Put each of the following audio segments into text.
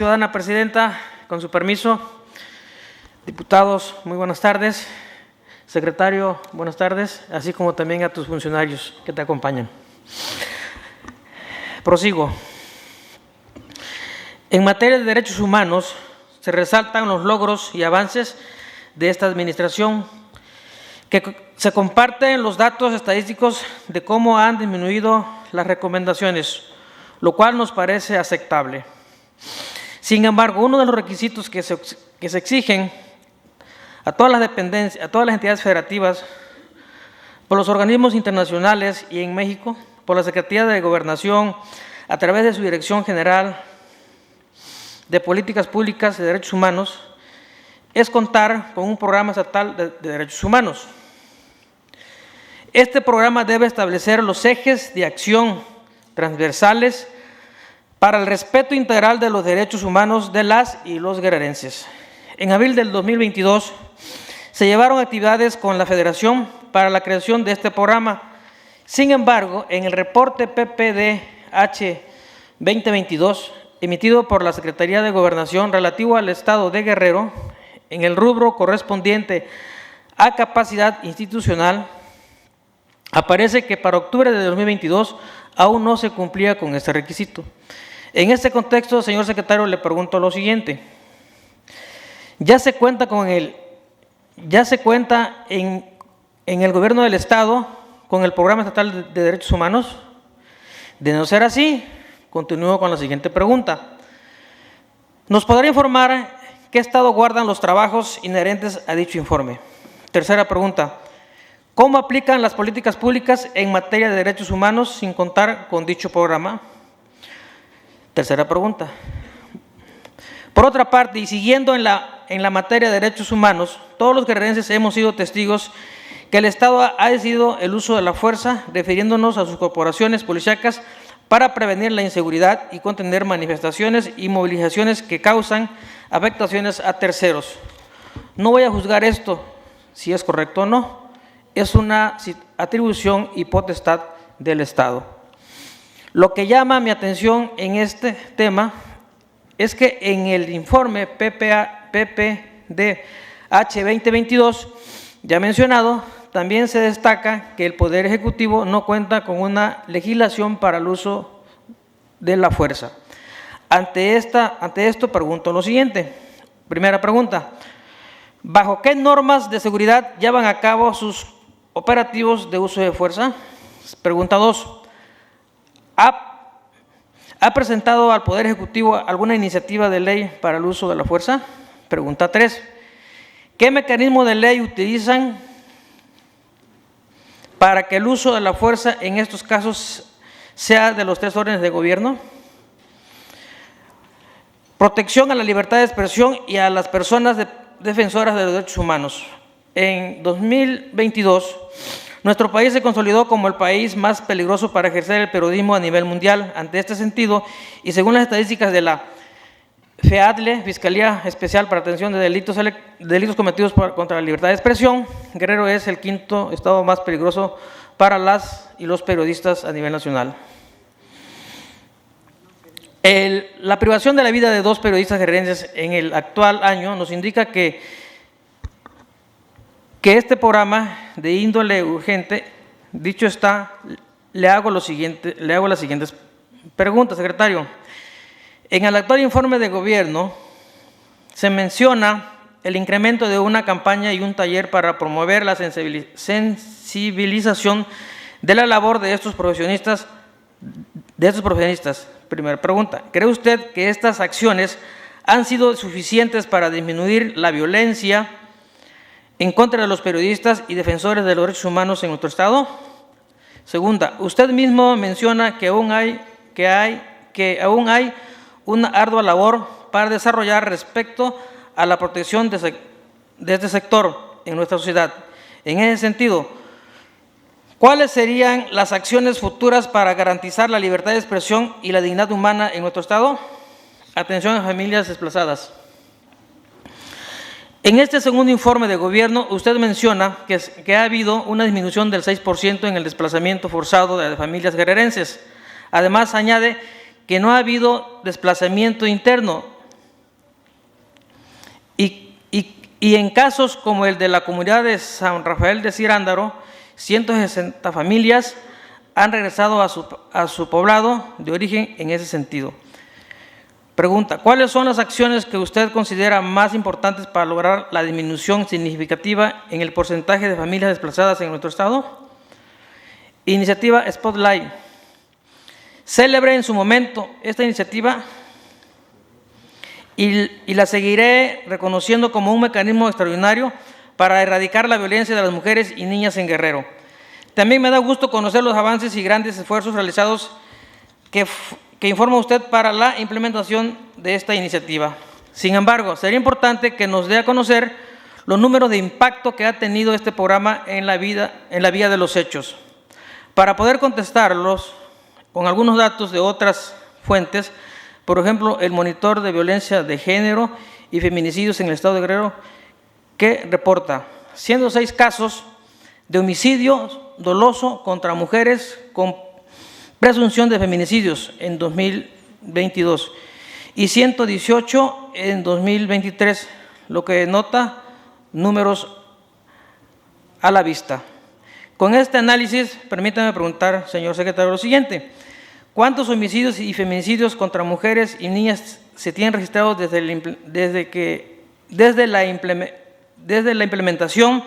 Ciudadana Presidenta, con su permiso, diputados, muy buenas tardes. Secretario, buenas tardes, así como también a tus funcionarios que te acompañan. Prosigo. En materia de derechos humanos, se resaltan los logros y avances de esta administración, que se comparten los datos estadísticos de cómo han disminuido las recomendaciones, lo cual nos parece aceptable. Sin embargo, uno de los requisitos que se exigen a todas las dependencias, a todas las entidades federativas, por los organismos internacionales y en México, por la Secretaría de Gobernación, a través de su Dirección General de Políticas Públicas de Derechos Humanos, es contar con un programa estatal de derechos humanos. Este programa debe establecer los ejes de acción transversales para el respeto integral de los derechos humanos de las y los guerrerenses. En abril del 2022 se llevaron actividades con la Federación para la creación de este programa. Sin embargo, en el reporte PPDH 2022, emitido por la Secretaría de Gobernación relativo al Estado de Guerrero, en el rubro correspondiente a capacidad institucional, aparece que para octubre de 2022 aún no se cumplía con este requisito. En este contexto, señor secretario, le pregunto lo siguiente. ¿Ya se cuenta en el gobierno del Estado con el Programa Estatal de Derechos Humanos? De no ser así, continúo con la siguiente pregunta. ¿Nos podrá informar qué estado guardan los trabajos inherentes a dicho informe? Tercera pregunta. ¿Cómo aplican las políticas públicas en materia de derechos humanos sin contar con dicho programa? Tercera pregunta. Por otra parte, y siguiendo en la materia de derechos humanos, todos los guerrerenses hemos sido testigos que el Estado ha decidido el uso de la fuerza, refiriéndonos a sus corporaciones policíacas para prevenir la inseguridad y contener manifestaciones y movilizaciones que causan afectaciones a terceros. No voy a juzgar esto, si es correcto o no, es una atribución y potestad del Estado. Lo que llama mi atención en este tema es que en el informe PPDH 2022, ya mencionado, también se destaca que el Poder Ejecutivo no cuenta con una legislación para el uso de la fuerza. Ante esto pregunto lo siguiente. Primera pregunta. ¿Bajo qué normas de seguridad llevan a cabo sus operativos de uso de fuerza? Pregunta 2. ¿Ha presentado al Poder Ejecutivo alguna iniciativa de ley para el uso de la fuerza? Pregunta 3. ¿Qué mecanismo de ley utilizan para que el uso de la fuerza en estos casos sea de los 3 órdenes de gobierno? Protección a la libertad de expresión y a las personas defensoras de los derechos humanos. En 2022, nuestro país se consolidó como el país más peligroso para ejercer el periodismo a nivel mundial. Ante este sentido, y según las estadísticas de la FEADLE, Fiscalía Especial para Atención de Delitos Cometidos contra la Libertad de Expresión, Guerrero es el 5º estado más peligroso para las y los periodistas a nivel nacional. La privación de la vida de 2 periodistas guerrerenses en el actual año nos indica que este programa de índole urgente, dicho está, le hago las siguientes preguntas, secretario. En el actual informe de gobierno se menciona el incremento de una campaña y un taller para promover la sensibilización de la labor de estos profesionistas. Primera pregunta, ¿cree usted que estas acciones han sido suficientes para disminuir la violencia en contra de los periodistas y defensores de los derechos humanos en nuestro Estado? Segunda, usted mismo menciona que aún hay una ardua labor para desarrollar respecto a la protección de este sector en nuestra sociedad. En ese sentido, ¿cuáles serían las acciones futuras para garantizar la libertad de expresión y la dignidad humana en nuestro Estado? Atención a familias desplazadas. En este segundo informe de gobierno, usted menciona que ha habido una disminución del 6% en el desplazamiento forzado de familias guerrerenses. Además, añade que no ha habido desplazamiento interno, Y en casos como el de la comunidad de San Rafael de Cirándaro, 160 familias han regresado a su poblado de origen en ese sentido. Pregunta: ¿cuáles son las acciones que usted considera más importantes para lograr la disminución significativa en el porcentaje de familias desplazadas en nuestro estado? Iniciativa Spotlight. Célebre en su momento esta iniciativa y la seguiré reconociendo como un mecanismo extraordinario para erradicar la violencia de las mujeres y niñas en Guerrero. También me da gusto conocer los avances y grandes esfuerzos realizados que informa usted para la implementación de esta iniciativa. Sin embargo, sería importante que nos dé a conocer los números de impacto que ha tenido este programa en la vía de los hechos. Para poder contestarlos con algunos datos de otras fuentes, por ejemplo, el monitor de violencia de género y feminicidios en el estado de Guerrero, que reporta 106 casos de homicidio doloso contra mujeres con presunción de feminicidios en 2022 y 118 en 2023, lo que denota números a la vista. Con este análisis, permítame preguntar, señor secretario, lo siguiente: ¿cuántos homicidios y feminicidios contra mujeres y niñas se tienen registrados desde la implementación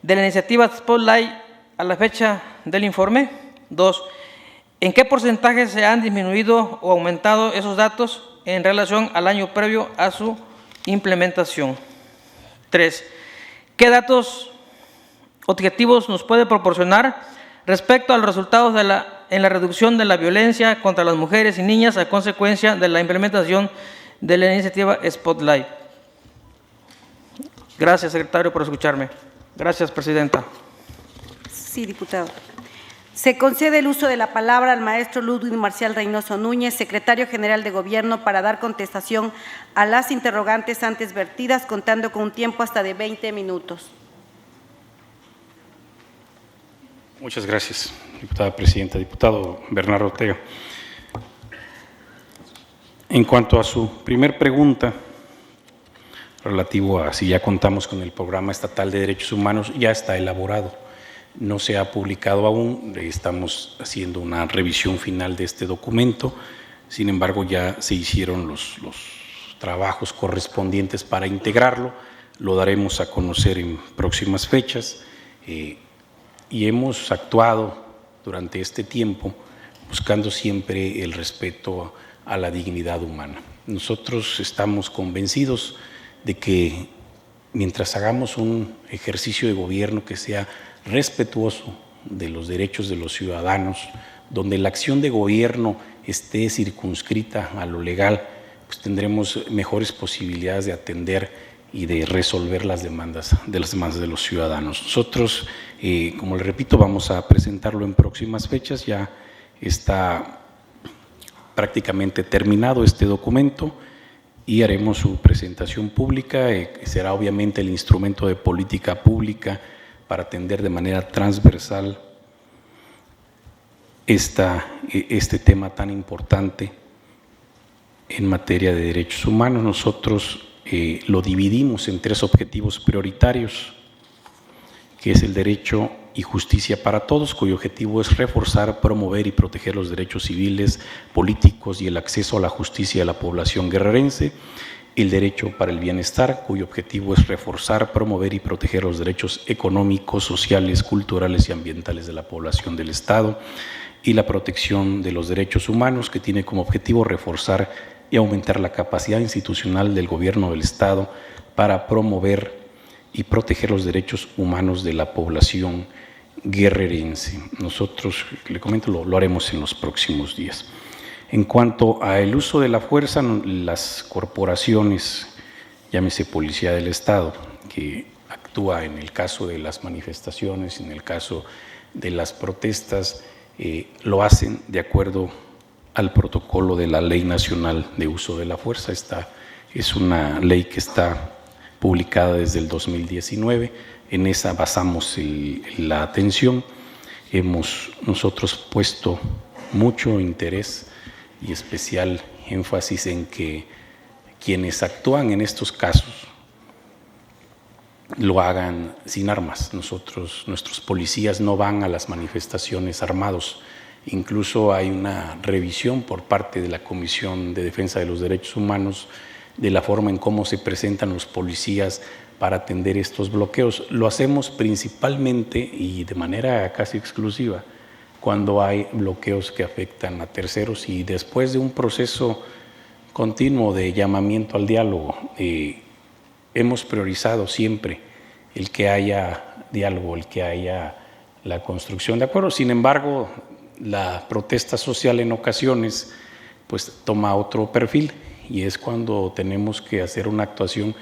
de la iniciativa Spotlight a la fecha del informe? 2. ¿En qué porcentaje se han disminuido o aumentado esos datos en relación al año previo a su implementación? 3. ¿Qué datos objetivos nos puede proporcionar respecto a los resultados en la reducción de la violencia contra las mujeres y niñas a consecuencia de la implementación de la iniciativa Spotlight? Gracias, secretario, por escucharme. Gracias, presidenta. Sí, diputado. Se concede el uso de la palabra al maestro Ludwig Marcial Reynoso Núñez, secretario general de Gobierno, para dar contestación a las interrogantes antes vertidas, contando con un tiempo hasta de 20 minutos. Muchas gracias, diputada presidenta. Diputado Bernardo Ortega, en cuanto a su primer pregunta, relativo a si ya contamos con el Programa Estatal de Derechos Humanos, ya está elaborado. No se ha publicado aún, estamos haciendo una revisión final de este documento. Sin embargo, ya se hicieron los trabajos correspondientes para integrarlo. Lo daremos a conocer en próximas fechas. Y hemos actuado durante este tiempo buscando siempre el respeto a la dignidad humana. Nosotros estamos convencidos de que mientras hagamos un ejercicio de gobierno que sea respetuoso de los derechos de los ciudadanos, donde la acción de gobierno esté circunscrita a lo legal, pues tendremos mejores posibilidades de atender y de resolver las demandas de los ciudadanos. Nosotros, como le repito, vamos a presentarlo en próximas fechas. Ya está prácticamente terminado este documento y haremos su presentación pública. Será obviamente el instrumento de política pública para atender de manera transversal este tema tan importante en materia de derechos humanos. Nosotros lo dividimos en 3 objetivos prioritarios, que es el derecho y justicia para todos, cuyo objetivo es reforzar, promover y proteger los derechos civiles, políticos y el acceso a la justicia de la población guerrerense. El derecho para el bienestar, cuyo objetivo es reforzar, promover y proteger los derechos económicos, sociales, culturales y ambientales de la población del Estado. Y la protección de los derechos humanos, que tiene como objetivo reforzar y aumentar la capacidad institucional del gobierno del Estado para promover y proteger los derechos humanos de la población guerrerense. Nosotros, le comento, lo haremos en los próximos días. En cuanto al uso de la fuerza, las corporaciones, llámese Policía del Estado, que actúa en el caso de las manifestaciones, en el caso de las protestas, lo hacen de acuerdo al protocolo de la Ley Nacional de Uso de la Fuerza. Esta es una ley que está publicada desde el 2019. En esa basamos la atención. Hemos nosotros puesto mucho interés y especial énfasis en que quienes actúan en estos casos lo hagan sin armas. Nuestros policías no van a las manifestaciones armados. Incluso hay una revisión por parte de la Comisión de Defensa de los Derechos Humanos de la forma en cómo se presentan los policías para atender estos bloqueos. Lo hacemos principalmente y de manera casi exclusiva cuando hay bloqueos que afectan a terceros, y después de un proceso continuo de llamamiento al diálogo, hemos priorizado siempre el que haya diálogo, el que haya la construcción de acuerdos. Sin embargo, la protesta social en ocasiones pues toma otro perfil, y es cuando tenemos que hacer una actuación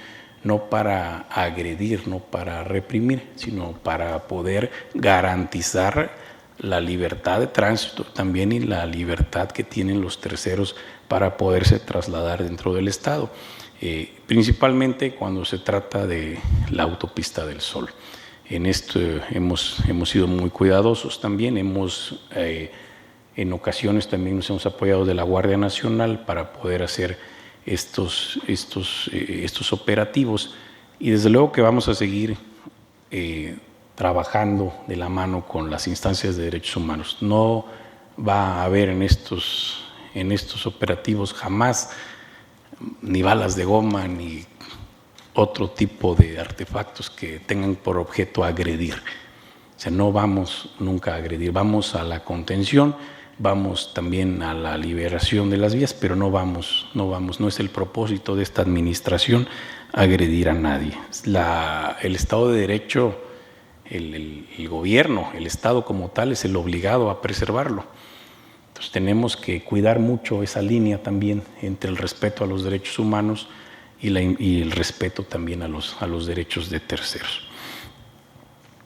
no para agredir, no para reprimir, sino para poder garantizar la libertad de tránsito también y la libertad que tienen los terceros para poderse trasladar dentro del Estado, principalmente cuando se trata de la autopista del Sol. En esto hemos sido muy cuidadosos también, en ocasiones también nos hemos apoyado de la Guardia Nacional para poder hacer estos operativos, y desde luego que vamos a seguir trabajando de la mano con las instancias de derechos humanos. No va a haber en estos operativos jamás ni balas de goma ni otro tipo de artefactos que tengan por objeto agredir. O sea, no vamos nunca a agredir, vamos a la contención, vamos también a la liberación de las vías, pero no es el propósito de esta administración agredir a nadie. El Estado de Derecho, el gobierno, el Estado como tal, es el obligado a preservarlo. Entonces tenemos que cuidar mucho esa línea también entre el respeto a los derechos humanos y el respeto también a los derechos de terceros.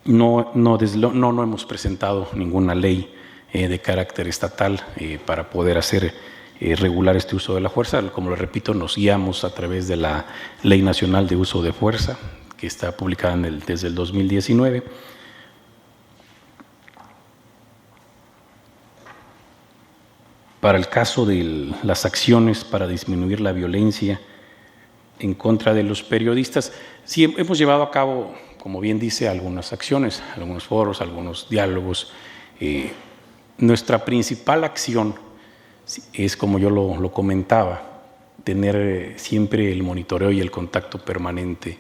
No hemos presentado ninguna ley de carácter estatal para poder regular este uso de la fuerza. Como lo repito, nos guiamos a través de la Ley Nacional de Uso de Fuerza, que está publicada desde el 2019. Para el caso de las acciones para disminuir la violencia en contra de los periodistas, sí hemos llevado a cabo, como bien dice, algunas acciones, algunos foros, algunos diálogos. Nuestra principal acción es, como yo lo comentaba, tener siempre el monitoreo y el contacto permanente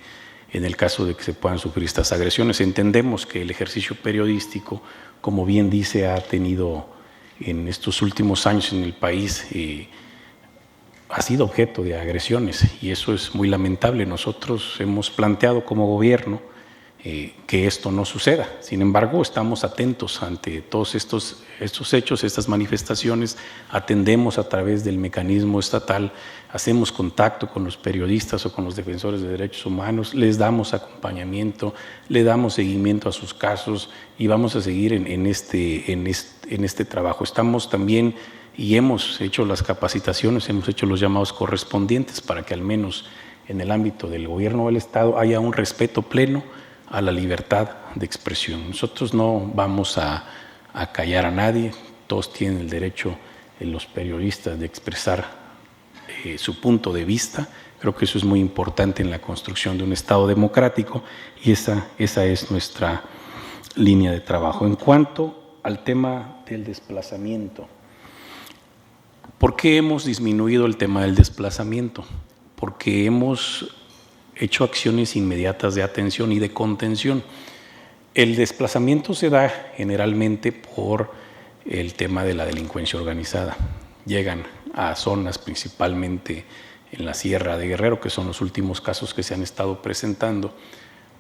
en el caso de que se puedan sufrir estas agresiones. Entendemos que el ejercicio periodístico, como bien dice, ha tenido en estos últimos años en el país, ha sido objeto de agresiones, y eso es muy lamentable. Nosotros hemos planteado como gobierno que esto no suceda. Sin embargo, estamos atentos ante todos estos hechos, estas manifestaciones, atendemos a través del mecanismo estatal, hacemos contacto con los periodistas o con los defensores de derechos humanos, les damos acompañamiento, le damos seguimiento a sus casos, y vamos a seguir en este trabajo. Estamos también, y hemos hecho las capacitaciones, hemos hecho los llamados correspondientes para que al menos en el ámbito del gobierno del Estado haya un respeto pleno a la libertad de expresión. Nosotros no vamos a callar a nadie, todos tienen el derecho, los periodistas, de expresar su punto de vista. Creo que eso es muy importante en la construcción de un Estado democrático, y esa es nuestra línea de trabajo. En cuanto al tema del desplazamiento, ¿por qué hemos disminuido el tema del desplazamiento? Porque hemos hecho acciones inmediatas de atención y de contención. El desplazamiento se da generalmente por el tema de la delincuencia organizada. Llegan a zonas principalmente en la Sierra de Guerrero, que son los últimos casos que se han estado presentando,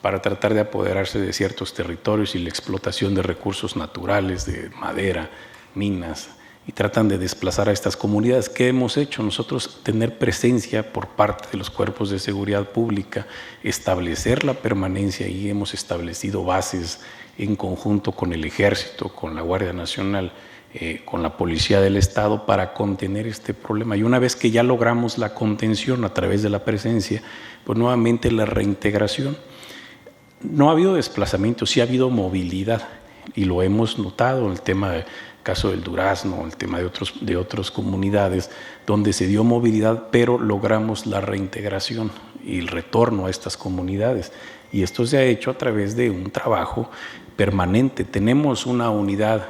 para tratar de apoderarse de ciertos territorios y la explotación de recursos naturales, de madera, minas, y tratan de desplazar a estas comunidades. ¿Qué hemos hecho? Nosotros tener presencia por parte de los cuerpos de seguridad pública, establecer la permanencia, y hemos establecido bases en conjunto con el Ejército, con la Guardia Nacional, con la Policía del Estado, para contener este problema. Y una vez que ya logramos la contención a través de la presencia, pues nuevamente la reintegración. No ha habido desplazamiento, sí ha habido movilidad, y lo hemos notado, el tema caso del Durazno, el tema de otras comunidades, donde se dio movilidad, pero logramos la reintegración y el retorno a estas comunidades. Y esto se ha hecho a través de un trabajo permanente. Tenemos una unidad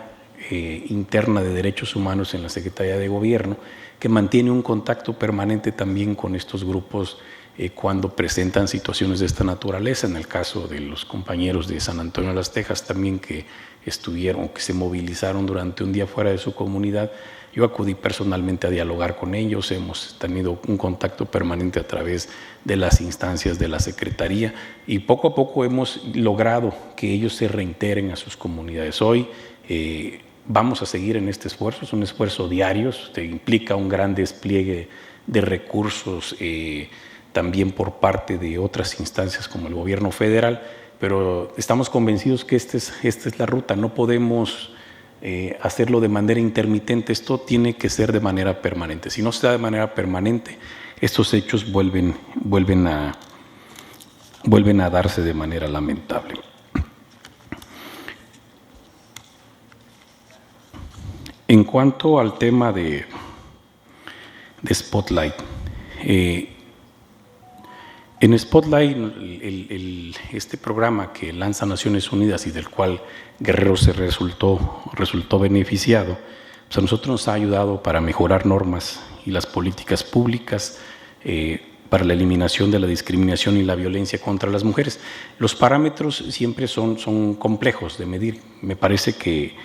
interna de derechos humanos en la Secretaría de Gobierno que mantiene un contacto permanente también con estos grupos cuando presentan situaciones de esta naturaleza. En el caso de los compañeros de San Antonio de las Tejas también que estuvieron, que se movilizaron durante un día fuera de su comunidad, yo acudí personalmente a dialogar con ellos, hemos tenido un contacto permanente a través de las instancias de la Secretaría y poco a poco hemos logrado que ellos se reintegren a sus comunidades. Hoy vamos a seguir en este esfuerzo, es un esfuerzo diario, implica un gran despliegue de recursos también por parte de otras instancias como el gobierno federal, pero estamos convencidos que esta es la ruta, no podemos hacerlo de manera intermitente, esto tiene que ser de manera permanente. Si no se da de manera permanente, estos hechos vuelven a darse de manera lamentable. En cuanto al tema de Spotlight, en Spotlight, este programa que lanza Naciones Unidas y del cual Guerrero se resultó beneficiado, pues a nosotros nos ha ayudado para mejorar normas y las políticas públicas para la eliminación de la discriminación y la violencia contra las mujeres. Los parámetros siempre son complejos de medir. Me parece que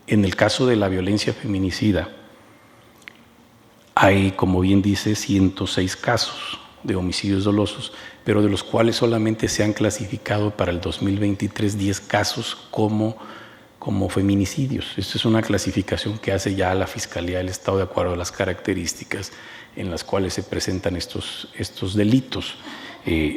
en el caso de la violencia feminicida hay, como bien dice, 106 casos de homicidios dolosos, pero de los cuales solamente se han clasificado para el 2023 10 casos como feminicidios. Esta es una clasificación que hace ya la Fiscalía del Estado de acuerdo a las características en las cuales se presentan estos delitos.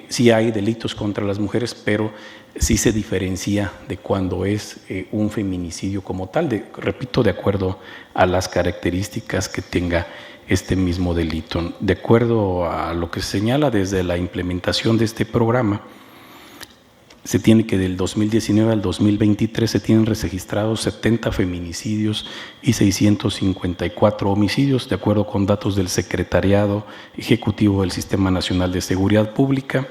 Sí hay delitos contra las mujeres, pero sí se diferencia de cuando es un feminicidio como tal, repito, de acuerdo a las características que tenga este mismo delito. De acuerdo a lo que se señala desde la implementación de este programa, se tiene que del 2019 al 2023 se tienen registrados 70 feminicidios y 654 homicidios, de acuerdo con datos del Secretariado Ejecutivo del Sistema Nacional de Seguridad Pública,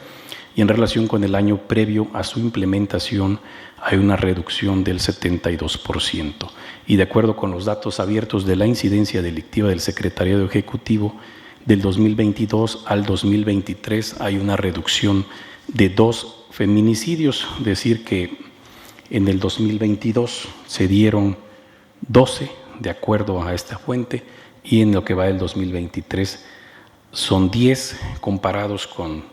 y en relación con el año previo a su implementación hay una reducción del 72%. Y de acuerdo con los datos abiertos de la incidencia delictiva del Secretariado Ejecutivo, del 2022 al 2023 hay una reducción de 2 feminicidios, es decir que en el 2022 se dieron 12 de acuerdo a esta fuente y en lo que va del 2023 son 10 comparados con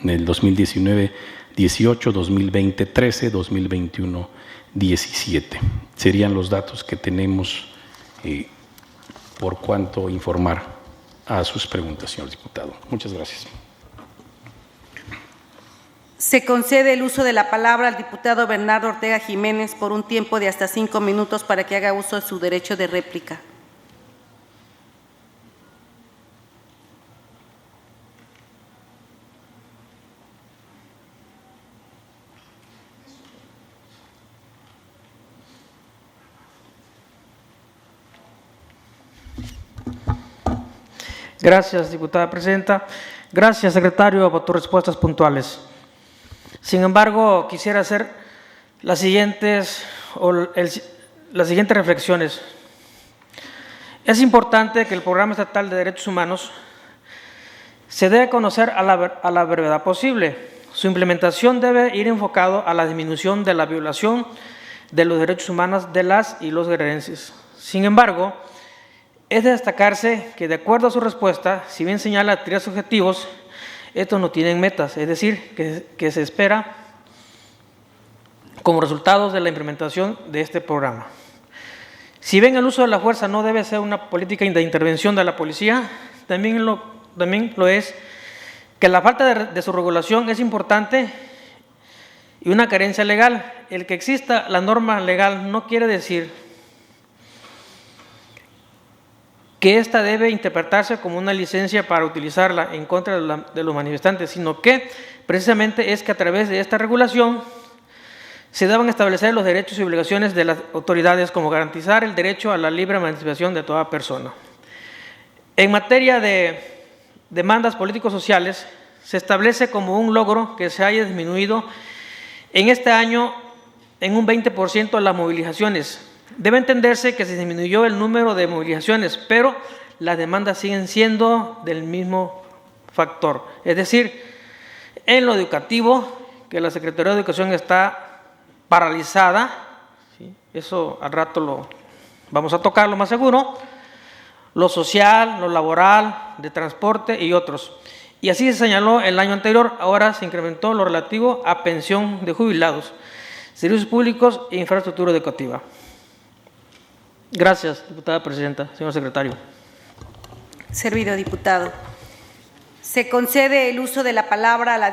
el 2019 18, 2020 13, 2021 17. Serían los datos que tenemos por cuanto informar a sus preguntas, señor diputado. Muchas gracias. Se concede el uso de la palabra al diputado Bernardo Ortega Jiménez por un tiempo de hasta 5 minutos para que haga uso de su derecho de réplica. Gracias, diputada presidenta. Gracias, secretario, por tus respuestas puntuales. Sin embargo, quisiera hacer las siguientes reflexiones. Es importante que el Programa Estatal de Derechos Humanos se dé a conocer a la brevedad posible. Su implementación debe ir enfocado a la disminución de la violación de los derechos humanos de las y los guerrerenses. Sin embargo, es de destacarse que, de acuerdo a su respuesta, si bien señala 3 objetivos, estos no tienen metas, es decir, que se espera como resultados de la implementación de este programa. Si bien el uso de la fuerza no debe ser una política de intervención de la policía, también lo es que la falta de su regulación es importante y una carencia legal. El que exista la norma legal no quiere decir que ésta debe interpretarse como una licencia para utilizarla en contra de los manifestantes, sino que precisamente es que a través de esta regulación se deben establecer los derechos y obligaciones de las autoridades, como garantizar el derecho a la libre emancipación de toda persona. En materia de demandas políticos-sociales, se establece como un logro que se haya disminuido en este año en un 20% las movilizaciones. Debe entenderse que se disminuyó el número de movilizaciones, pero las demandas siguen siendo del mismo factor. Es decir, en lo educativo, que la Secretaría de Educación está paralizada, ¿sí? Eso al rato lo vamos a tocar, lo más seguro, lo social, lo laboral, de transporte y otros. Y así se señaló el año anterior, ahora se incrementó lo relativo a pensión de jubilados, servicios públicos e infraestructura educativa. Gracias, diputada presidenta, señor secretario. Servido, diputado. Se concede el uso de la palabra a la